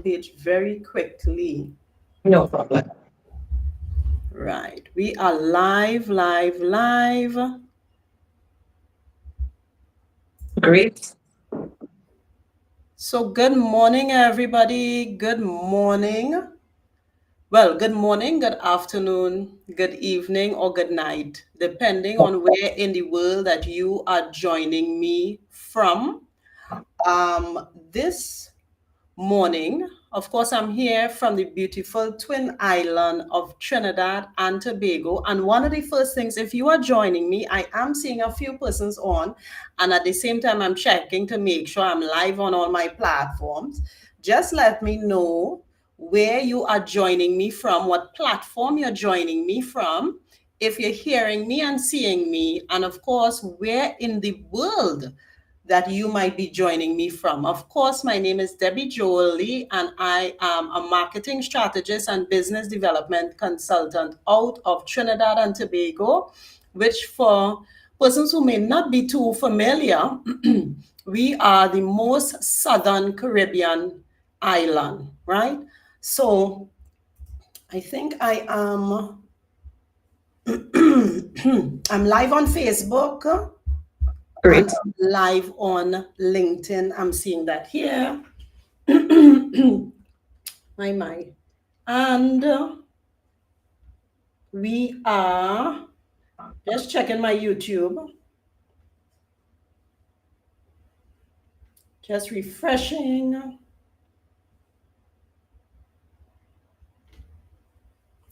page very quickly. No problem. Right. We are live, live, live. Great. So, good morning, everybody. Good morning. Well, good morning, good afternoon, good evening, or good night, depending on where in the world that you are joining me from. This morning, of course, I'm here from the beautiful twin island of Trinidad and Tobago. And one of the first things, if you are joining me, I am seeing a few persons on, and at the same time, I'm checking to make sure I'm live on all my platforms. Just let me know where you are joining me from, what platform you're joining me from, if you're hearing me and seeing me, and of course, where in the world that you might be joining me from. Of course, my name is Debbie Jolie, and I am a marketing strategist and business development consultant out of Trinidad and Tobago, which for persons who may not be too familiar, we are the most southern Caribbean island, right? So I think I am I'm live on Facebook and Great. live on LinkedIn. I'm seeing that here. My. And we are just checking my YouTube, just refreshing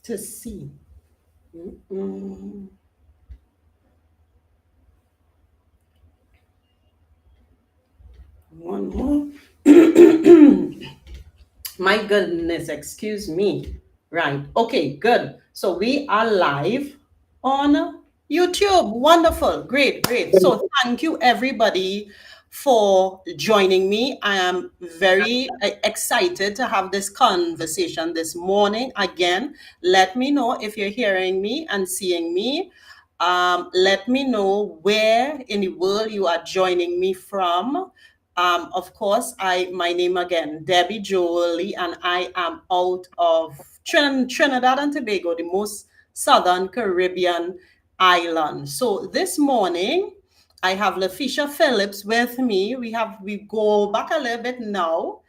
to see. Mm-mm. One more. My goodness, excuse me. Right. Okay, good. So we are live on YouTube. Wonderful. Great, great. So thank you, everybody, for joining me. I am very excited to have this conversation this morning. Again, let me know if you're hearing me and seeing me. Let me know where in the world you are joining me from. Of course, my name again, Debbie Jolie, and I am out of Trinidad and Tobago, the most southern Caribbean island. So this morning, I have Laffesha Phillips with me. We go back a little bit now.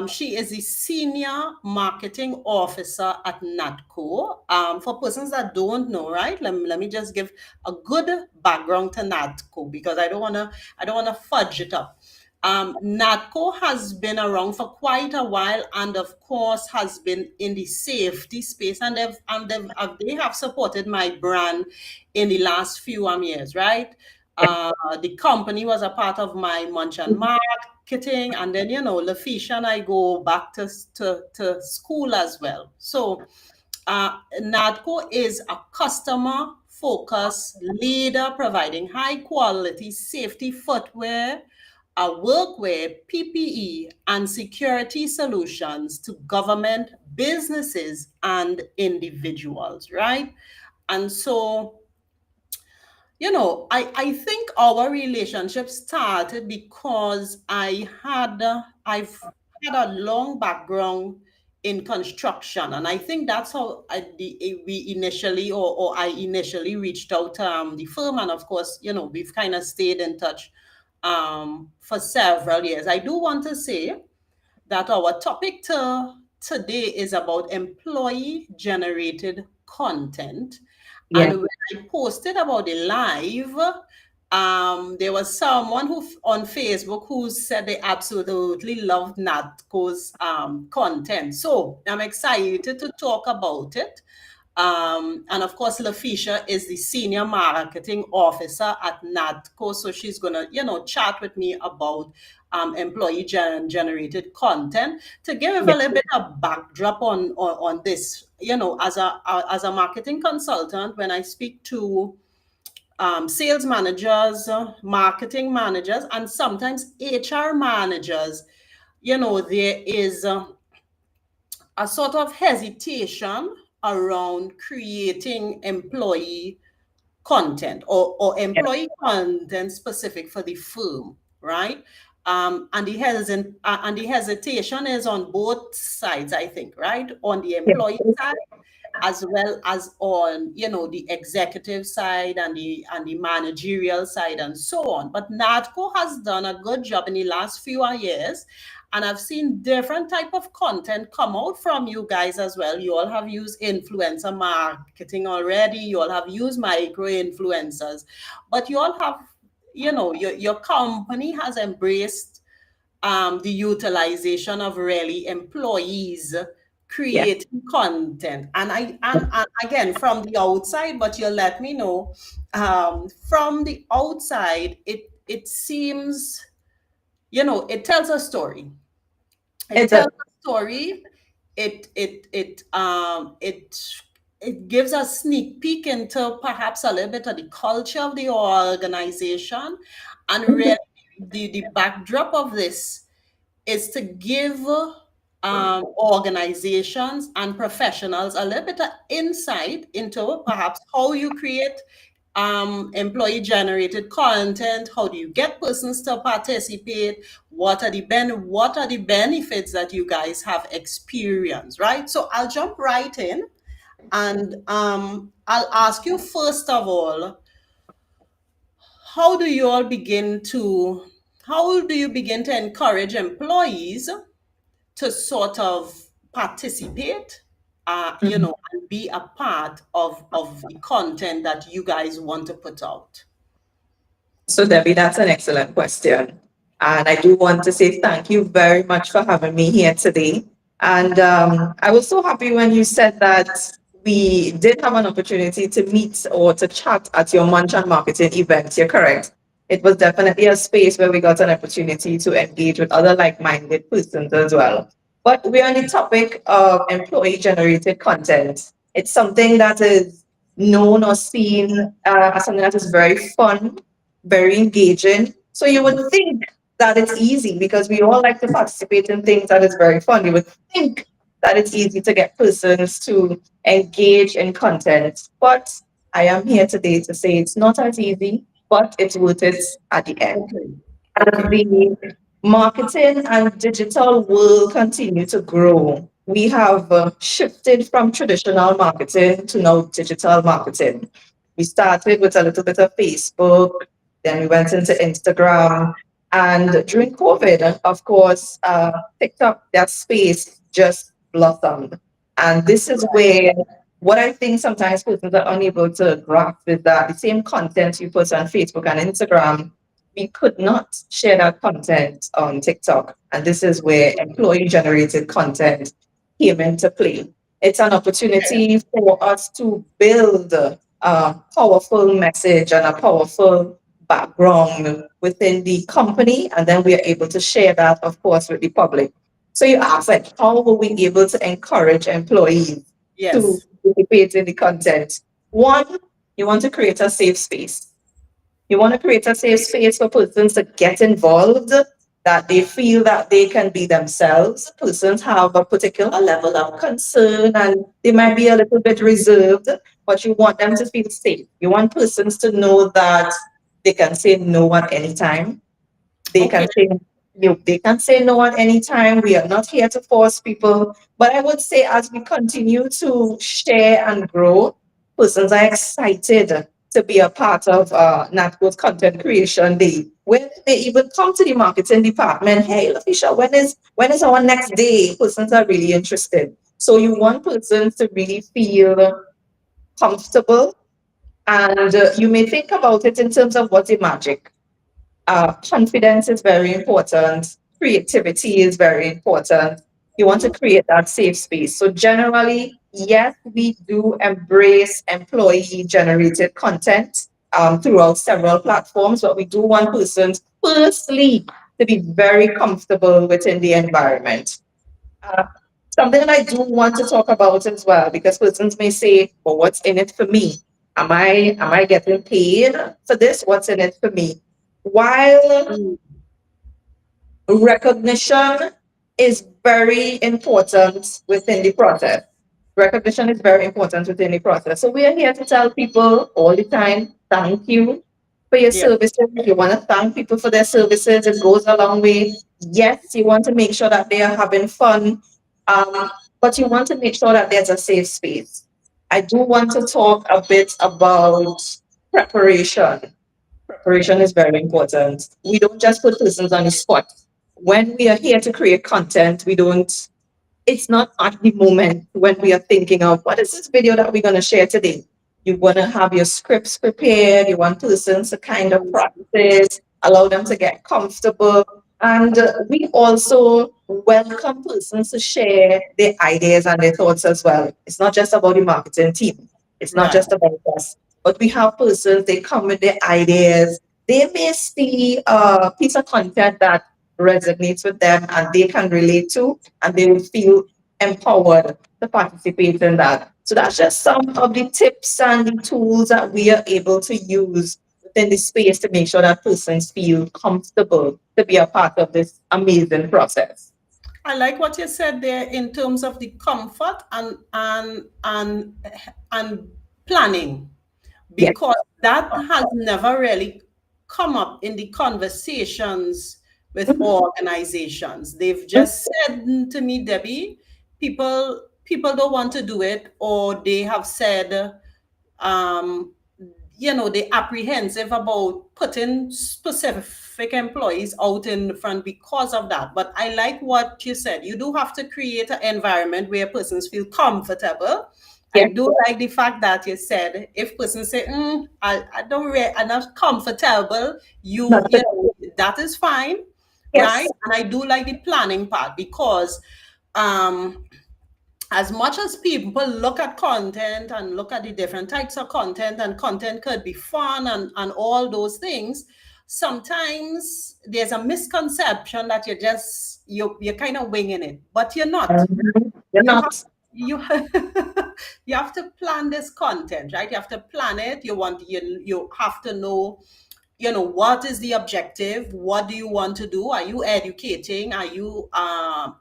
She is the senior marketing officer at NATCO. For persons that don't know, right? Let me just give a good background to NATCO because I don't wanna fudge it up. NATCO has been around for quite a while, and of course has been in the safety space, and they have supported my brand in the last few years, right? The company was a part of my Munch and marketing, and then Laffesha and I go back to school as well. So NATCO is a customer focused leader providing high quality safety footwear, workwear, PPE, and security solutions to government, businesses, and individuals, right? And so, I think our relationship started because I've had a long background in construction, and I think that's how we initially, or I initially reached out to the firm, and of course, we've kind of stayed in touch for several years. I do want to say that our topic today is about employee generated content. And Yeah. when I posted about the live, there was someone who on Facebook who said they absolutely loved Natco's content. So I'm excited to talk about it. And of course, Laffesha is the senior marketing officer at NATCO. So she's gonna, chat with me about employee generated content to give a Yeah. little bit of backdrop on this. As a marketing consultant, when I speak to sales managers, marketing managers, and sometimes HR managers, there is a sort of hesitation around creating employee content or Yeah. employee content specific for the firm, right? and the hesitation is on both sides, I think, right? On the Yeah. employee side as well as on, the executive side and the managerial side and so on. But NATCO has done a good job in the last few years, and I've seen different type of content come out from you guys as well. You all have used influencer marketing already. You all have used micro influencers, but you all have, your company has embraced the utilization of really employees Yeah. creating content. And again, from the outside, but you'll let me know, from the outside, it seems, it tells a story. It It tells does. a story. It gives a sneak peek into perhaps a little bit of the culture of the organization, and really the backdrop of this is to give organizations and professionals a little bit of insight into perhaps how you create employee generated content. How do you get persons to participate? What are the benefits that you guys have experienced, right? So I'll jump right in, and I'll ask you first of all, how do you all begin to how do you begin to encourage employees to sort of participate, Mhm. and be a part of the content that you guys want to put out? So, Debbie, that's an excellent question. And I do want to say thank you very much for having me here today. And I was so happy when you said that we did have an opportunity to meet or to chat at your Munch and Marketing event. You're correct. It was definitely a space where we got an opportunity to engage with other like minded persons as well. But we're on the topic of employee generated content. It's something that is known or seen as something that is very fun, very engaging. So you would think that it's easy because we all like to participate in things that is very fun. You would think that it's easy to get persons to engage in content. But I am here today to say it's not as easy, but it's worth it at the end. Okay. As Okay. the marketing and digital will continue to grow, we have shifted from traditional marketing to now digital marketing. We started with a little bit of Facebook, then we went into Instagram, and during COVID, of course, TikTok, that space just blossomed. And this is where what I think sometimes persons are unable to grasp is that the same content you put on Facebook and Instagram, we could not share that content on TikTok. And this is where employee generated content came into play. It's an opportunity for us to build a powerful message and a powerful background within the company. And then we are able to share that, of course, with the public. So you ask, like, how were we able to encourage employees to Yes. participate in the content? One, you want to create a safe space. You want to create a safe space for persons to get involved, that they feel that they can be themselves. Persons have a particular level of concern and they might be a little bit reserved, but you want them to feel safe. You want persons to know that they can say no at any time. They Okay. can say they can say no at any time. We are not here to force people. But I would say as we continue to share and grow, persons are excited to be a part of NATCO's Content Creation Day. When they even come to the marketing department, hey, Laffesha, when is our next day? Persons are really interested. So you want persons to really feel comfortable, and you may think about it in terms of what's the magic. Confidence is very important. Creativity is very important. You want to create that safe space. So, generally, yes, we do embrace employee generated content throughout several platforms, but we do want persons, firstly, to be very comfortable within the environment. Uh, Something that I do want to talk about as well, because persons may say, well, what's in it for me? Am I getting paid for this? What's in it for me? While Mm. recognition is very important within the process, recognition is very important within the process. So we are here to tell people all the time, thank you. for your Yeah. services. You want to thank people for their services. It goes a long way. Yes, you want to make sure that they are having fun, but you want to make sure that there's a safe space. I do want to talk a bit about preparation. Preparation is very important. We don't just put persons on the spot. When we are here to create content, we don't it's not at the moment when we are thinking of what is this video that we're going to share today. You want to have your scripts prepared. You want persons to kind of practice, allow them to get comfortable. And we also welcome persons to share their ideas and their thoughts as well. It's not just about the marketing team. It's not Right. just about us. But we have persons, they come with their ideas. They may see a piece of content that resonates with them and they can relate to, and they will feel empowered to participate in that. So that's just some of the tips and the tools that we are able to use within the space to make sure that persons feel comfortable to be a part of this amazing process. I like what you said there in terms of the comfort and planning, Yes. because that has never really come up in the conversations with Mhm. organizations. They've just said to me, Debbie, people don't want to do it, or they have said, um, they're apprehensive about putting specific employees out in front because of that. But I like what you said. You do have to create an environment where persons feel comfortable. I Yes. do like the fact that you said if persons say, I don't really, I'm not comfortable, Not you the, know, that is fine, right? yes. And I do like the planning part because um as much as people look at content and look at the different types of content, and content could be fun and all those things, sometimes there's a misconception that you're kind of winging it, but you're not. You're You have not. you you have to plan this content, right? You have to plan it. You have to know, what is the objective, what do you want to do, are you educating, are you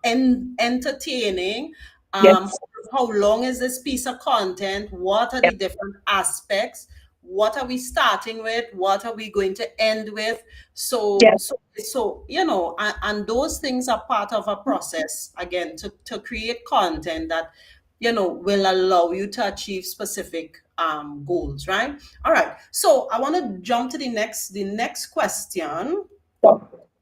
entertaining, um, Yes. how long is this piece of content, what are Yes. the different aspects, what are we starting with, what are we going to end with. so Yes. so so and those things are part of a process, again, to create content that will allow you to achieve specific goals, right? All right. So I want to jump to the next question.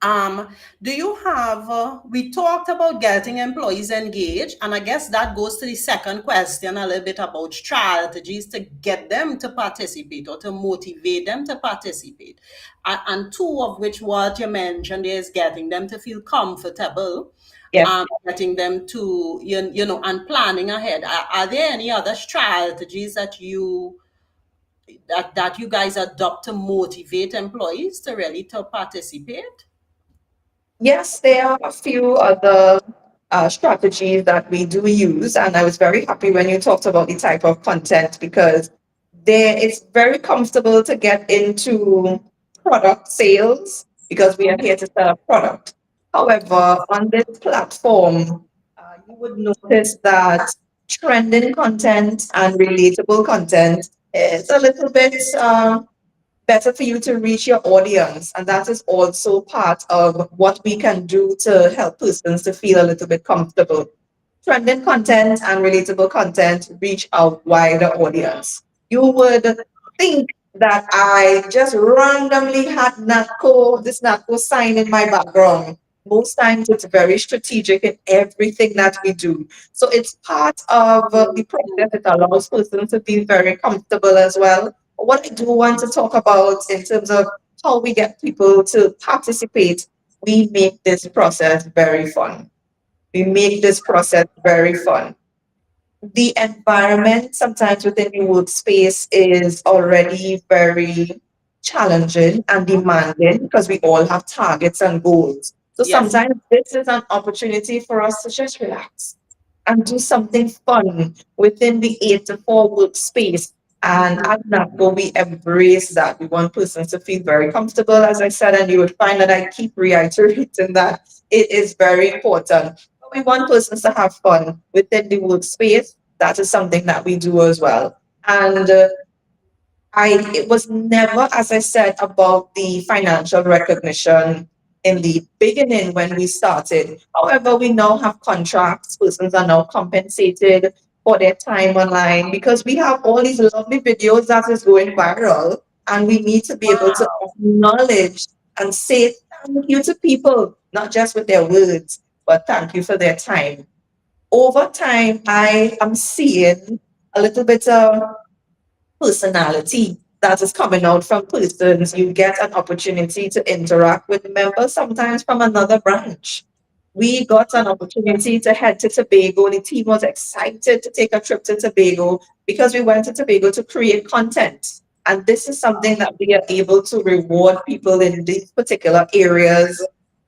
Um, do you have, we talked about getting employees engaged, and I guess that goes to the second question a little bit about strategies to get them to participate or to motivate them to participate. And two of which, what you mentioned, is getting them to feel comfortable, Yes. getting them to, and planning ahead. Are there any other strategies that you guys adopt to motivate employees to really to participate? Yes, there are a few other strategies that we do use, and I was very happy when you talked about the type of content because there it's very comfortable to get into product sales because we are here to sell a product. However, on this platform, you would notice that trending content and relatable content is a little bit better for you to reach your audience. And that is also part of what we can do to help persons to feel a little bit comfortable. Trending content and relatable content reach a wider audience. You would think that I just randomly had this NATCO sign in my background. Most times it's very strategic in everything that we do. So it's part of the process. It allows persons to feel very comfortable as well. What I do want to talk about in terms of how we get people to participate, we make this process very fun. We make this process very fun. The environment sometimes within the workspace is already very challenging and demanding because we all have targets and goals. So Yes. sometimes this is an opportunity for us to just relax and do something fun within the 8 to 4 workspace. And at NAPCO, we embrace that. We want persons to feel very comfortable, as I said, and you would find that I keep reiterating that it is very important. But we want persons to have fun within the workspace. That is something that we do as well. And it was never, as I said, about the financial recognition in the beginning when we started. However, we now have contracts. Persons are now compensated for their time online because we have all these lovely videos that is going viral, and we need to be able to acknowledge and say thank you to people, not just with their words, but thank you for their time. Over time, I am seeing a little bit of personality that is coming out from persons. You get an opportunity to interact with members, sometimes from another branch. We got an opportunity to head to Tobago. The team was excited to take a trip to Tobago because we went to Tobago to create content. And this is something that we are able to reward people in these particular areas.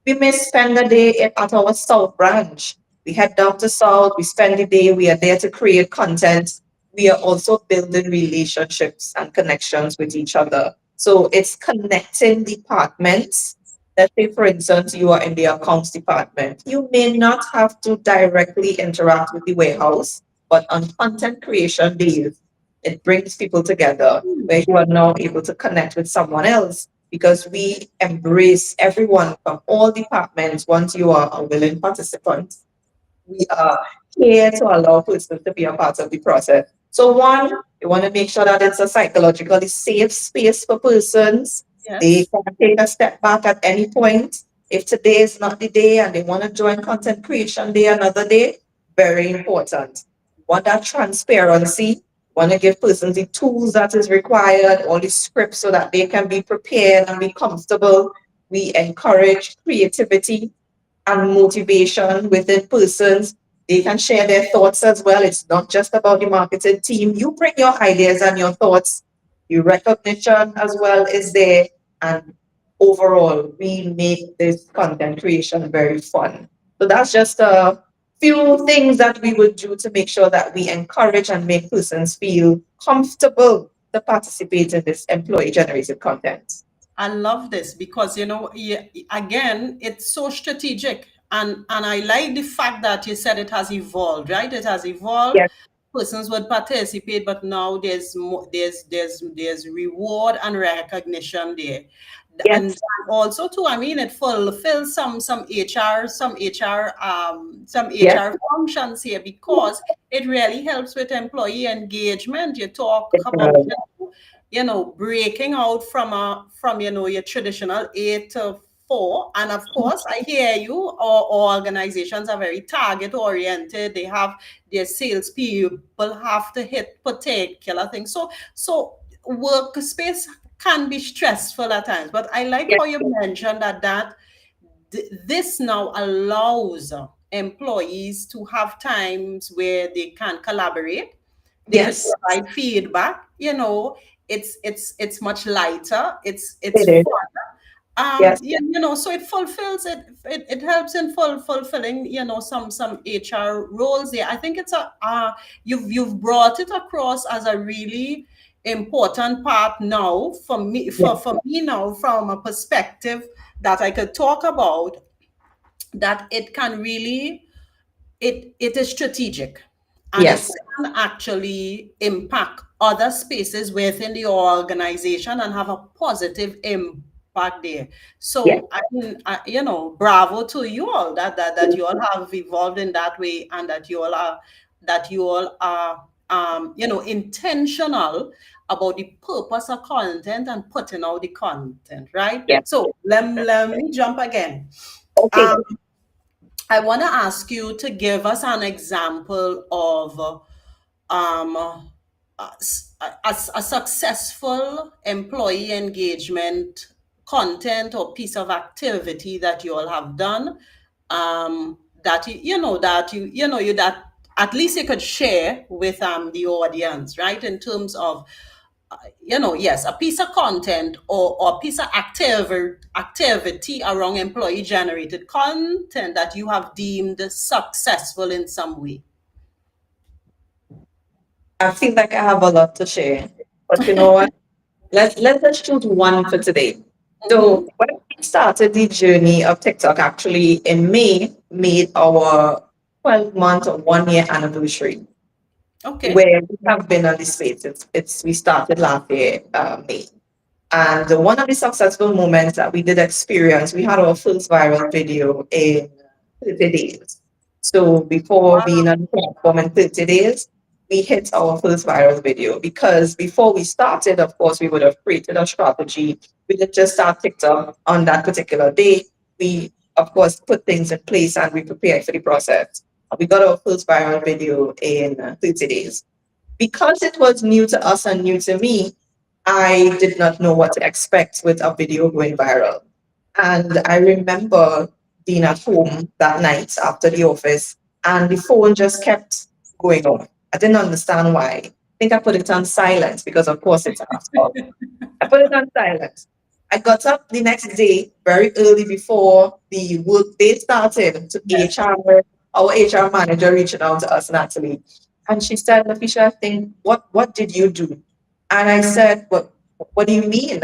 We may spend a day at our South branch. We head down to South, we spend the day, we are there to create content. We are also building relationships and connections with each other. So it's connecting departments. Let's say, for instance, you are in the accounts department. You may not have to directly interact with the warehouse, but on content creation days, it brings people together where you are now able to connect with someone else because we embrace everyone from all departments once you are a willing participant. We are here to allow persons to be a part of the process. So one, we want to make sure that it's a psychologically safe space for persons. They Yes. can take a step back at any point. If today is not the day and they want to join content creation day another day, very important. Want that transparency, want to give persons the tools that is required, all the scripts so that they can be prepared and be comfortable. We encourage creativity and motivation within persons. They can share their thoughts as well. It's not just about the marketing team. You bring your ideas and your thoughts. The recognition as well is there. And overall, we make this content creation very fun. So that's just a few things that we would do to make sure that we encourage and make persons feel comfortable to participate in this employee generated content. I love this because again, it's so strategic, and I like the fact that you said it has evolved, right? It has evolved. Yes, Persons would participate, but now there's more, there's reward and recognition there, and yes, also too. I mean, it fulfills some yes, HR functions here because it really helps with employee engagement. You talk about yes, breaking out from your traditional 8 to 4. And of course, I hear you. Our organizations are very target oriented. They have their salespeople have to hit particular things. So workspace can be stressful at times. But I like yes, how you mentioned this now allows employees to have times where they can collaborate, they could yes, provide feedback. It's much lighter, it's it is. fun. Yes, So it fulfills it helps in fulfilling some HR roles there. I think it's a you've brought it across as a really important part now for me, yes, for me now, from a perspective that I could talk about, that it can really, it is strategic, and it yes, can actually impact other spaces within the organization and have a positive impact there. yes, So I mean, bravo to you all that you all have evolved in that way, and that you all are intentional about the purpose of content and putting out the content, right? yes. So let me jump again. Okay. um I want to ask you to give us an example of um, a successful employee engagement content or piece of activity that you all have done, that that at least you could share with the audience, right? In terms of yes, a piece of content, or a piece of activity around employee generated content that you have deemed successful in some way. I feel like I have a lot to share, but you know what? Let's just choose one for today. So Hmm. when we started the journey of TikTok, actually in May, made our 12-month or 1 year anniversary. Okay. where we have been on this space. It's we started last year, May. And one of the successful moments that we did experience, we had our first viral video in 30 days. So before being on the platform in 30 days, we hit our first viral video because before we started, of course, we would have created a strategy. We didn't just start TikTok on that particular day. We, of course, put things in place and we prepared for the process. We got our first viral video in 30 days. Because it was new to us and new to me, I did not know what to expect with a video going viral. And I remember being at home that night after the office, and the phone just kept going off. I didn't understand why. I think I put it on silent because, of course, it's our fault. I put it on silent. I got up the next day very early before the work day started to Yes. HR. Our HR manager reached out to us, Natalie, and she said, Laffesha, I think, what did you do? And I said, what do you mean?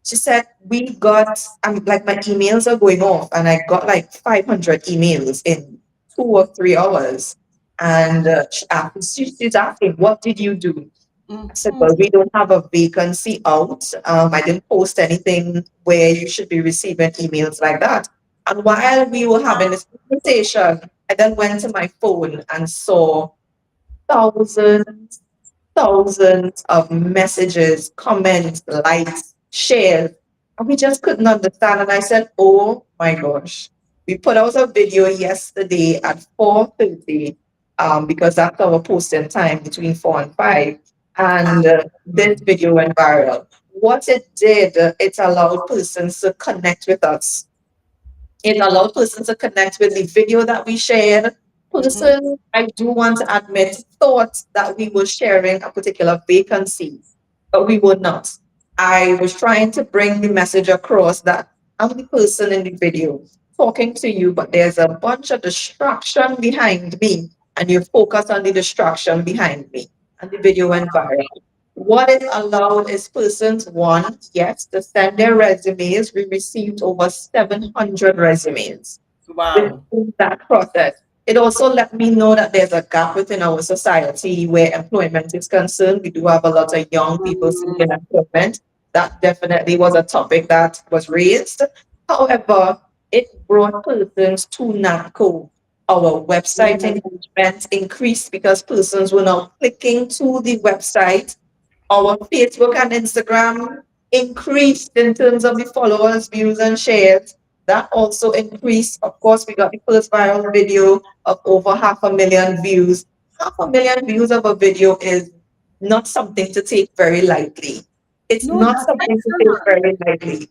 She said, we got, like my emails are going off, and I got like 500 emails in 2 or 3 hours. And she's asking, what did you do? I said, Mhm. well, we don't have a vacancy out. I didn't post anything where you should be receiving emails like that. And while we were having this conversation, I then went to my phone and saw thousands, thousands of messages, comments, likes, shares. And we just couldn't understand. And I said, oh my gosh. We put out a video yesterday at 4:30 because that's our posting time between 4 and 5. And this Mm. video went viral. What it did, it allowed persons to connect with us. It allowed persons to connect with the video that we shared. Mhm. Person, I do want to admit, thought that we were sharing a particular vacancy, but we were not. I was trying to bring the message across that I'm the person in the video talking to you, but there's a bunch of distraction behind me, and you focus on the distraction behind me. And the video went viral. What it allowed is persons, one, yes, to send their resumes. We received over 700 resumes Wow. within that process. It also let me know that there's a gap within our society where employment is concerned. We do have a lot of young people seeking Mm. employment. That definitely was a topic that was raised. However, it brought persons to NATCO. Our website Mm. engagement increased because persons were now clicking to the website. Our Facebook and Instagram increased in terms of the followers, views, and shares. That also increased. Of course, we got the first viral video of over 500,000 views. 500,000 views of a video is not something to take very lightly. It's No, not that's something to take excellent. very lightly.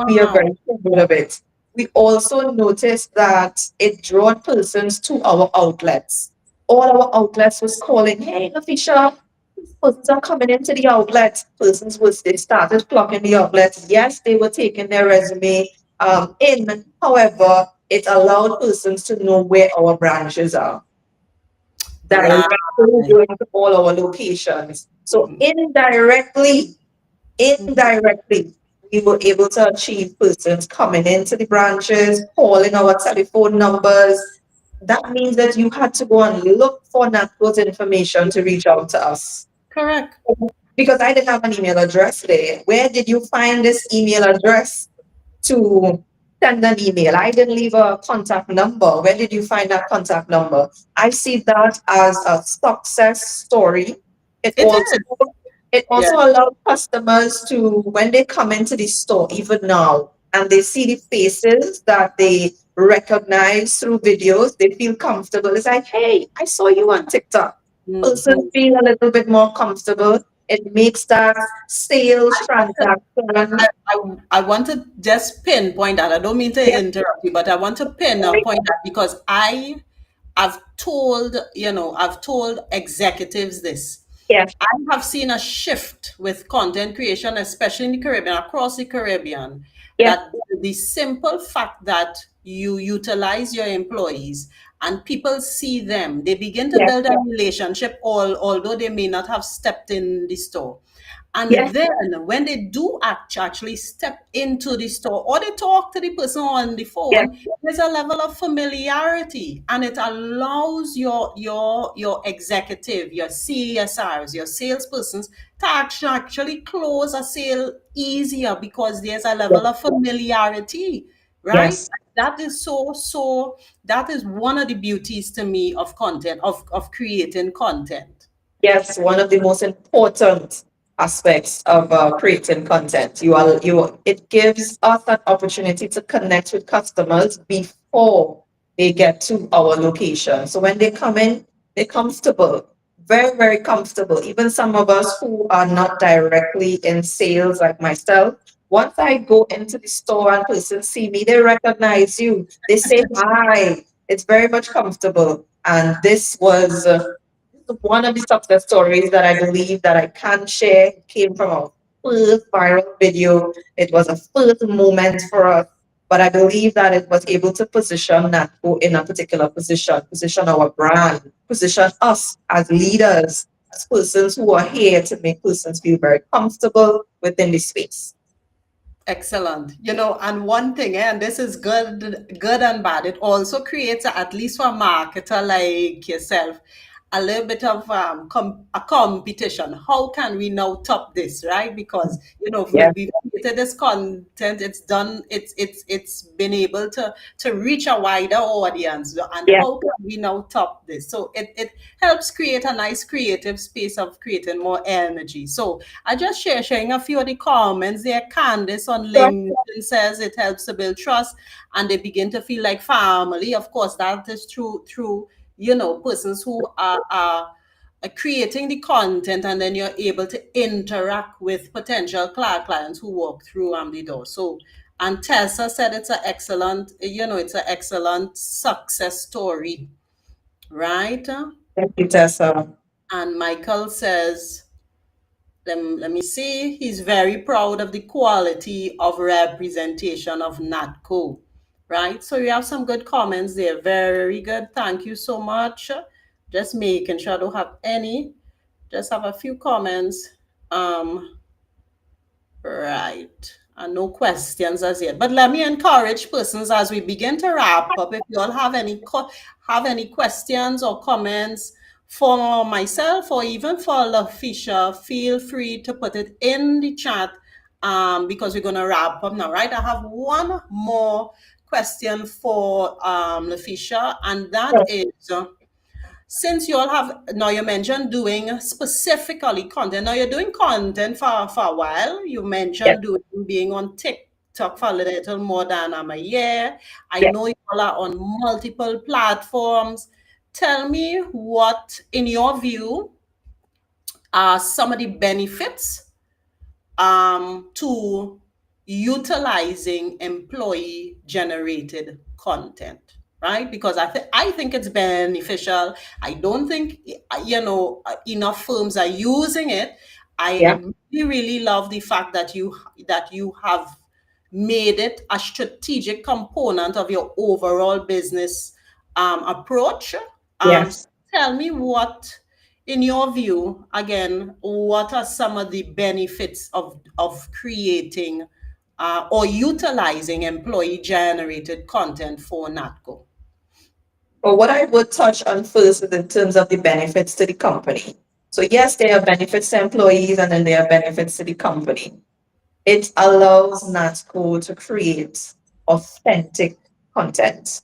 We are Wow. very proud of it. We also noticed that it drew persons to our outlets. All our outlets was calling, hey, Laffesha, persons are coming into the outlet. Persons was they started flocking the outlets. Yes, they were taking their resume in. However, it allowed persons to know where our branches are Right. directly going to all our locations. So indirectly, we were able to achieve persons coming into the branches, calling our telephone numbers. That means that you had to go and look for NATCO's information to reach out to us Correct. because I didn't have an email address there. Where did you find this email address to send an email? I didn't leave a contact number. Where did you find that contact number? I see that as a success story. It It also is. it Yeah. also allows customers to, when they come into the store, even now, and they see the faces that they recognize through videos, they feel comfortable. It's like, hey, I saw you on TikTok. Person Mhm. feel a little bit more comfortable. It makes that sales I, transaction. I want to just pinpoint that. I don't mean to Yes, interrupt you, but I want to pin a point that because I've told executives this. yes, I have seen a shift with content creation, especially in the Caribbean, across the Caribbean, yes, that the simple fact that you utilize your employees and people see them, they begin to yes, build a relationship, although they may not have stepped in the store. And Yes, then when they do actually step into the store or they talk to the person on the yes, phone, there's a level of familiarity, and it allows your executive, your CSRs, your salespersons to actually close a sale easier because there's a yes, level of familiarity, right? yes. That is so that is one of the beauties to me of content, of creating content. Yes, one of the most important aspects of creating content. It gives us an opportunity to connect with customers before they get to our location. So when they come in, they're comfortable, very, very comfortable. Even some of us who are not directly in sales, like myself, once I go into the store and person see me, they recognize you. They say hi. It's very much comfortable. And this was one of the success stories that I believe that I can share came from our first viral video. It was a first moment for us, but I believe that it was able to position NATCO in a particular position, position our brand, position us as leaders, as persons who are here to make persons feel very comfortable within the space. Excellent. And one thing, and this is good and bad. It also creates, at least for a marketer like yourself, a little bit of a competition. How can we now top this, right? Because Yeah, we've created this content. It's done. It's been able to reach a wider audience. And yeah. how can we now top this? So it helps create a nice creative space of creating more energy. So I just sharing a few of the comments there. Candice on Sure. LinkedIn says it helps to build trust and they begin to feel like family. Of course, that is true through, persons who are creating the content, and then you're able to interact with potential clients who walk through the door. So, and Tessa said it's an excellent success story, right? Thank you, Tessa. And Michael says, let me see. He's very proud of the quality of representation of NATCO, right? So you have some good comments there. Very good. Thank you so much. Just making sure I don't have any. Just have a few comments. Right. And no questions as yet. But let me encourage persons as we begin to wrap up. If you all have any questions or comments for myself or even for Laffesha, feel free to put it in the chat, because we're gonna wrap up now, right? I have one more question for Laffesha, and that is, since you all have now, you mentioned doing specifically content. Now you're doing content for a while. You Yes, mentioned doing being on TikTok for a little more than a year. I yes. know you all are on multiple platforms. Tell me what, in your view, are some of the benefits to utilizing employee generated content, right? Because I think it's beneficial. I don't think enough firms are using it. I Yeah, really love the fact that you have made it a strategic component of your overall business approach. So yes. tell me what, in your view, again, what are some of the benefits of creating or utilizing employee generated content for NATCO? But what I would touch on first is in terms of the benefits to the company. So yes, there are benefits to employees and then there are benefits to the company. It allows NATCO to create authentic content.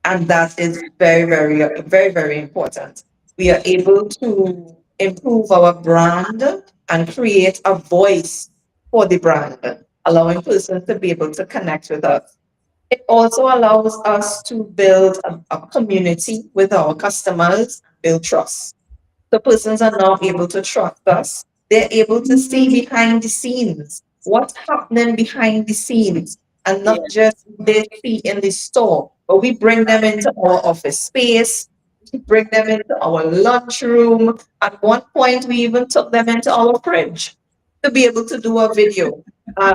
And that is very, very, very, very important. We are able to improve our brand and create a voice for the brand, allowing persons to be able to connect with us. It also allows us to build a community with our customers, build trust. The persons are now able to trust us. They're able to see behind the scenes, what's happening behind the scenes, and Yeah, not just they see in the store, but we bring them into our office space, we bring them into our lunchroom. At one point, we even took them into our fridge to be able to do a video.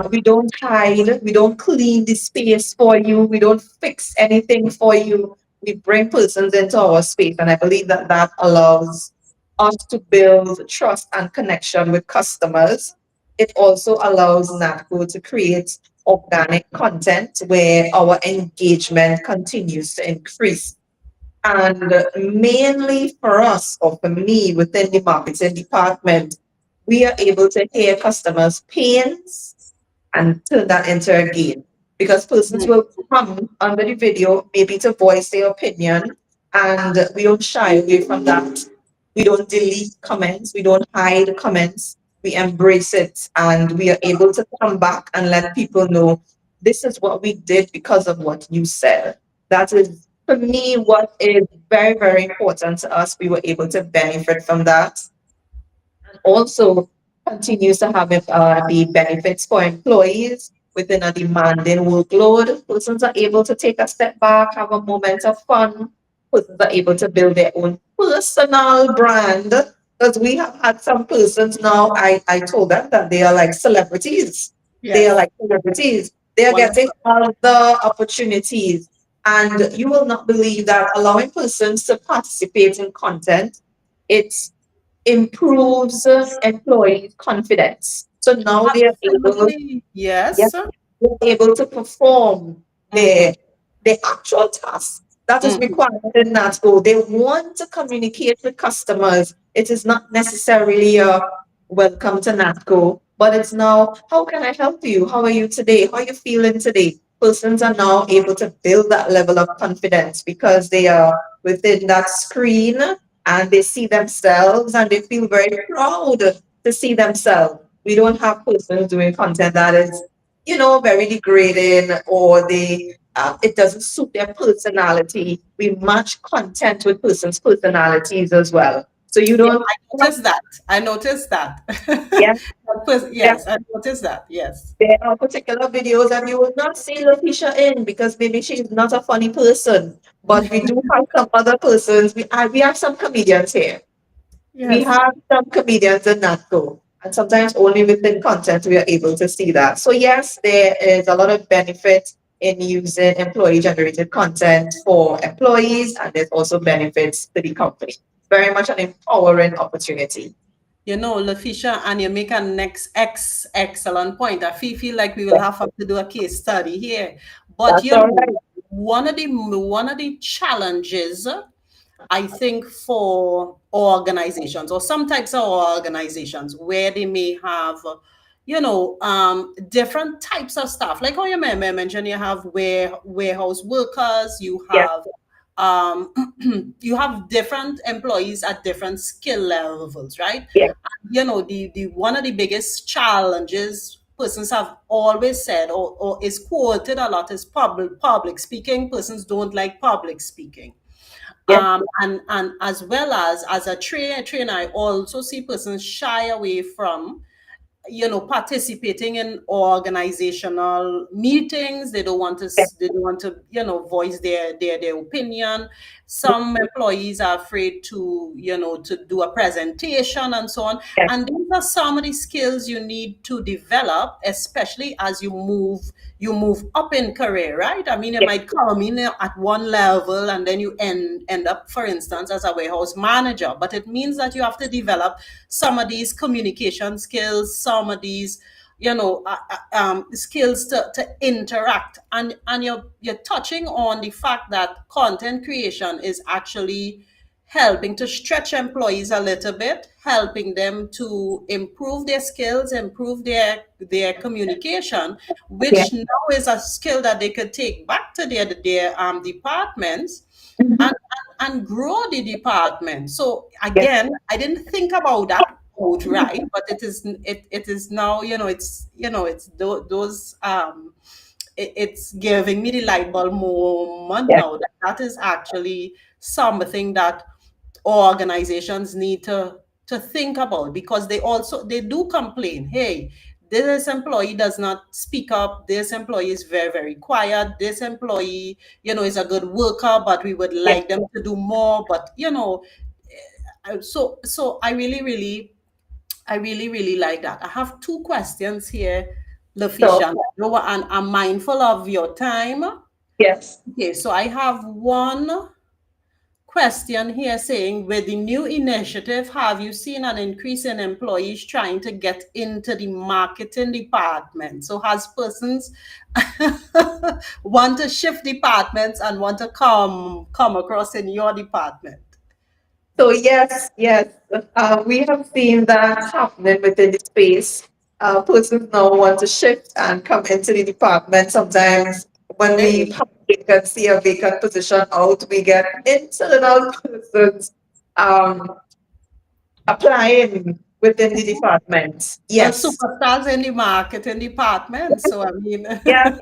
We don't hide, we don't clean the space for you, we don't fix anything for you. We bring persons into our space, and I believe that that allows us to build trust and connection with customers. it also allows NATCO to create organic content where our engagement continues to increase. And mainly for us, or for me within the marketing department, we are able to hear customers' pains and turn that into a gain. Because persons will come under the video, maybe to voice their opinion, and we don't shy away from that. We don't delete comments, we don't hide comments, we embrace it, and we are able to come back and let people know this is what we did because of what you said. That is, for me, what is very, very important to us. We were able to benefit from that, also continues to have the benefits for employees within a demanding workload. Persons are able to take a step back, have a moment of fun. Persons are able to build their own personal brand. Because we have had some persons now, I told them that they are like celebrities. They are Yes. like celebrities. They are getting Wonderful. all the opportunities. And you will not believe that allowing persons to participate in content, it's improves employee confidence. So now they are able, Absolutely. yes, Yes. they're able to perform Mm-hmm. their actual task that is Mm-hmm. required in NATCO. They want to communicate with customers. It is not necessarily a welcome to NATCO, but it's now, how can I help you? How are you today? How are you feeling today? Persons are now able to build that level of confidence because they are within that screen and they see themselves and they feel very proud to see themselves. We don't have persons doing content that is, very degrading, or it doesn't suit their personality. We match content with persons' personalities as well. So you Yeah, don't I noticed that. I noticed that. yeah, yeah. Yes, I noticed that. Yes. There are particular videos that you will not see Laffesha in because maybe she's not a funny person. But we do have some other persons. We have some comedians here. We Yes. have some comedians in NATCO, and sometimes only within content we are able to see that. So yes, there is a lot of benefit in using employee generated content for employees, and there's also benefits to the company. Very much an empowering opportunity. Latisha, and you make a next excellent point. I feel like we will have to do a case study here. But That's all right. one of the challenges, I think, for organizations or some types of organizations where they may have, different types of staff. Like how you mentioned, you have warehouse workers, you Yes, have you have different employees at different skill levels, right? yes, The one of the biggest challenges persons have always said, or is quoted a lot, is public speaking. Persons don't like public speaking. yes, And as well as a trainer, I also see persons shy away from participating in organizational meetings. They don't want to yes, they don't want to voice their opinion. Some employees are afraid to do a presentation and so on. yes, And these are some of the skills you need to develop, especially as you move up in career, right? I mean, you yes, might come in at one level and then you end up, for instance, as a warehouse manager. But it means that you have to develop some of these communication skills, some of these skills to interact. And you're touching on the fact that content creation is actually helping to stretch employees a little bit, helping them to improve their skills, improve their communication, yes. which now is a skill that they could take back to their departments Mhm. and, and grow the department. So Yes, again, I didn't think about that outright, but it is now, those it's giving me the light bulb moment yes, now that that is actually something that organizations need to think about, because they do complain, hey, this employee does not speak up, this employee is very, very quiet, this employee is a good worker, but we would yes. like them to do more. But so I really like that. I have two questions here, So, Latisha, and I'm mindful of your time. yes. Okay, so I have one question here saying, with the new initiative, have you seen an increase in employees trying to get into the marketing department? So has persons want to shift departments and want to come across in your department? So yes, yes, we have seen that happening within the space. Persons now want to shift and come into the department. Sometimes when we Hey, have vacancy, a vacant position out, we get internal persons um, applying within the department. well, Yes, superstars in the marketing department. So I mean, yes.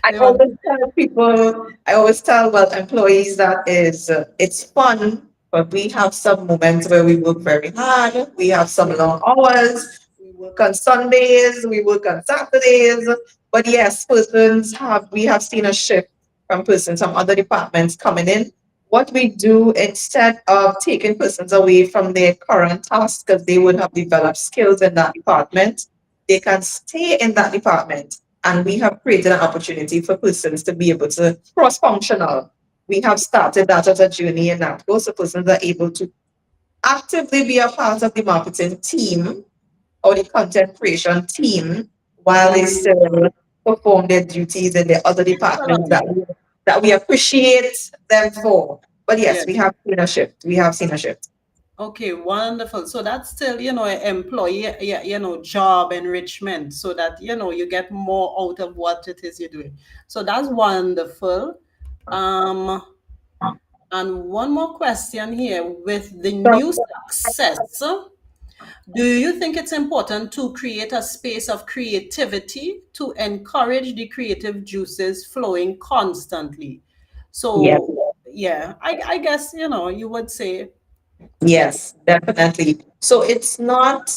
I they want always to. tell people, I always tell well employees that is it's fun, but we have some moments where we work very hard. We have some Yeah, long hours. We work on Sundays. We work on Saturdays. But yes, persons have we have seen a shift from persons from other departments coming in. What we do instead of taking persons away from their current tasks because they would have developed skills in that department, they can stay in that department, and we have created an opportunity for persons to be able to cross-functional. We have started that as a journey in NATCO, so persons are able to actively be a part of the marketing team or the content creation team while they still perform their duties in the other departments excellent. that we appreciate them for. But yes, Yes. we have seen a shift. We have seen a shift. Okay, wonderful. So that's still, an employee, yeah, job enrichment so that, you get more out of what it is you're doing. So that's wonderful. Um, and one more question here with the new success. Do you think it's important to create a space of creativity to encourage the creative juices flowing constantly? Yes. So, yeah, I guess, you would say, Yes, definitely. So it's not,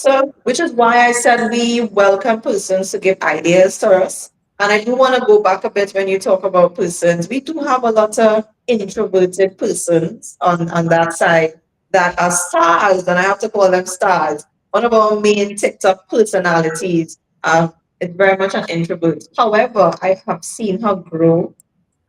which is why I said we welcome persons to give ideas to us. And I do want to go back a bit when you talk about persons. We do have a lot of introverted persons on that side that are stars, and I have to call them stars. One of our main TikTok personalities is very much an introvert. However, I have seen her grow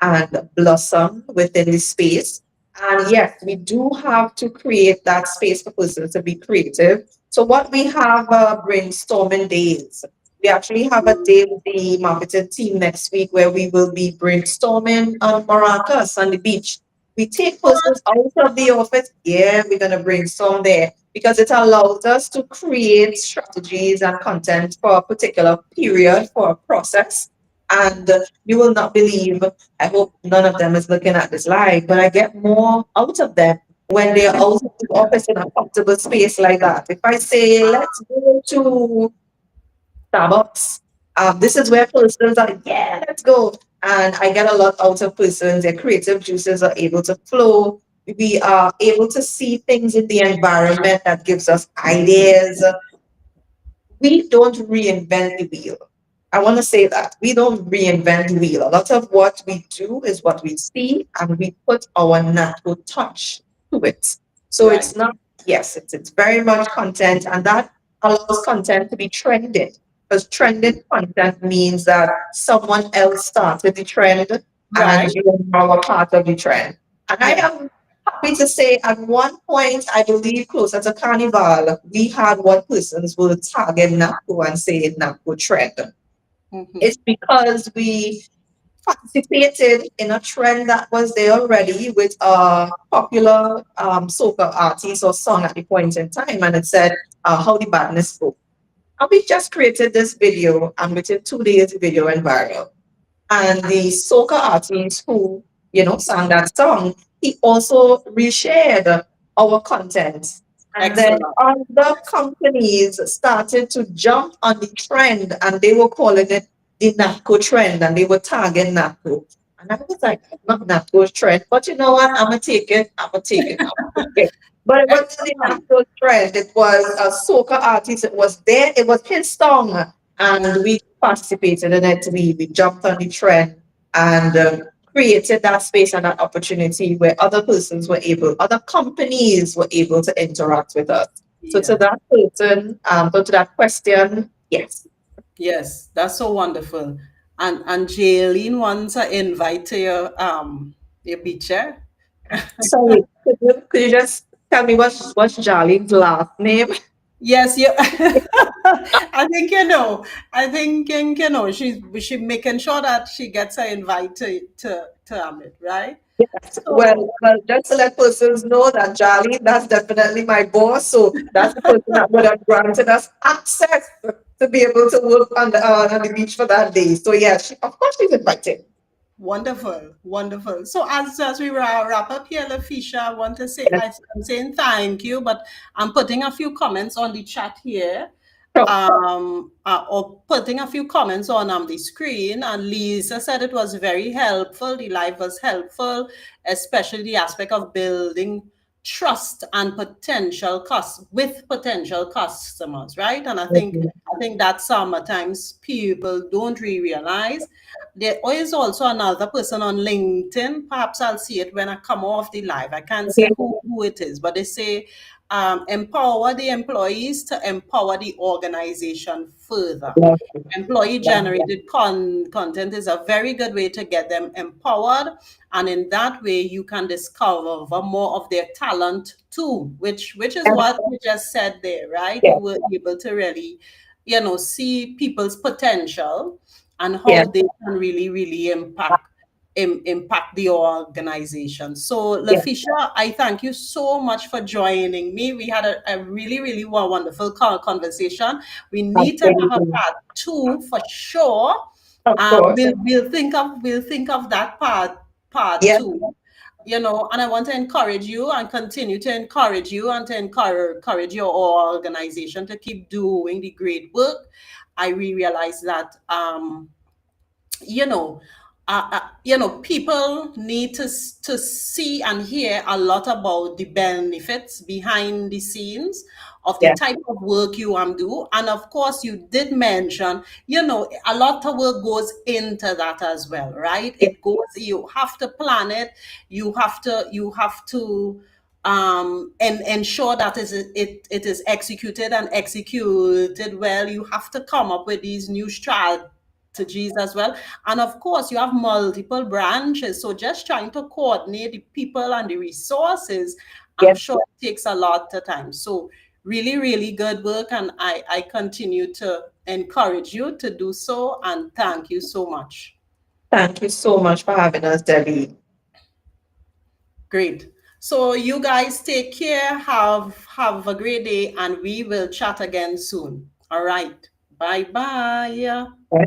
and blossom within the space. And yes, we do have to create that space for persons to be creative. So what we have brainstorming days. We actually have a day with the marketing team next week where we will be brainstorming on Maracas on the beach. We take persons out of the office. Yeah, we're gonna brainstorm there because it allows us to create strategies and content for a particular period for a process. And you will not believe, I hope none of them is looking at this live, but I get more out of them when they're out of the office in a comfortable space like that. If I say, let's go to Starbucks, this is where persons are, yeah, let's go. And I get a lot out of persons. Their creative juices are able to flow. We are able to see things in the environment that gives us ideas. We don't reinvent the wheel. I want to say that we don't reinvent the wheel. A lot of what we do is what we see, and we put our natural touch to it. So right, it's not, yes, it's very much content, and that allows content to be trended because trended content means that someone else started the trend right, and you are now a part of the trend. And I yeah. am happy to say at one point, I believe closer to Carnival, we had one persons will target NAPCO and say NAPCO trend. Mhm. It's because we participated in a trend that was there already with a popular soca artist or song at the point in time, and it said, How the Badness Go. And we just created this video, and within 2 days, the video went viral. And the soca artist who, sang that song, he also reshared our content. And then Excellent. other companies started to jump on the trend and they were calling it the NATCO trend and they were tagging NATCO. And I was like, not NATCO's trend, but you know what? I'm gonna take it. I'm gonna take it. I'm gonna take it. But it wasn't the Excellent. NATCO trend. It was a soca artist. It was there. It was his song, and we participated in it. We jumped on the trend and created that space and that opportunity where other persons were able, other companies were able to interact with us. So to Yes. that person, so to that question, yes. Yes, that's so wonderful. And Jaylene wants an invite to your beach, eh? Sorry, could you just tell me what's Jolly's last name? Yes, you. I think you know. I think she's making sure that she gets her invite to Amit, right? Yes. So Well, just to let persons know that Jolly, that's definitely my boss. So that's the person that would have granted us access to be able to work on the beach for that day. So yeah, of course she's invited. wonderful, wonderful. So as we wrap up here, Laffesha, I want to say Yes. I'm saying thank you, but I'm putting a few comments on the chat here, So, or putting a few comments on the screen. And Lisa said it was very helpful. The live was helpful, especially the aspect of building trust and potential customers, right? And I think that sometimes people don't really realize. There is also another person on LinkedIn. Perhaps I'll see it when I come off the live. I can't say okay. who it is, but they say empower the employees to empower the organization further. Yes. Employee generated content is a very good way to get them empowered. And in that way, you can discover more of their talent too, which is Yes. what you just said there, right? You Yes. were able to really, see people's potential and how Yes. they can really, really impact the organization. So, Yes. Laffesha, I thank you so much for joining me. We had a really, really wonderful conversation. We need to have a Absolutely. part two for sure. Of course. We'll think of that part Yes. two. And I want to encourage you and continue to encourage you and to encourage your organization to keep doing the great work. I realize that you know people need to see and hear a lot about the benefits behind the scenes of the Yes. type of work you do. And of course, you did mention, a lot of work goes into that as well, right? Yes. You have to plan it. You have to and ensure that it is executed and executed well. You have to come up with these new strategies as well. And of course, you have multiple branches. So just trying to coordinate the people and the resources, I'm Yes. sure it takes a lot of time. So really, really good work. And I continue to encourage you to do so. And thank you so much. Thank you so much for having us, Debbie. Great. So you guys take care. Have a great day, and we will chat again soon. All right. Bye bye. Bye,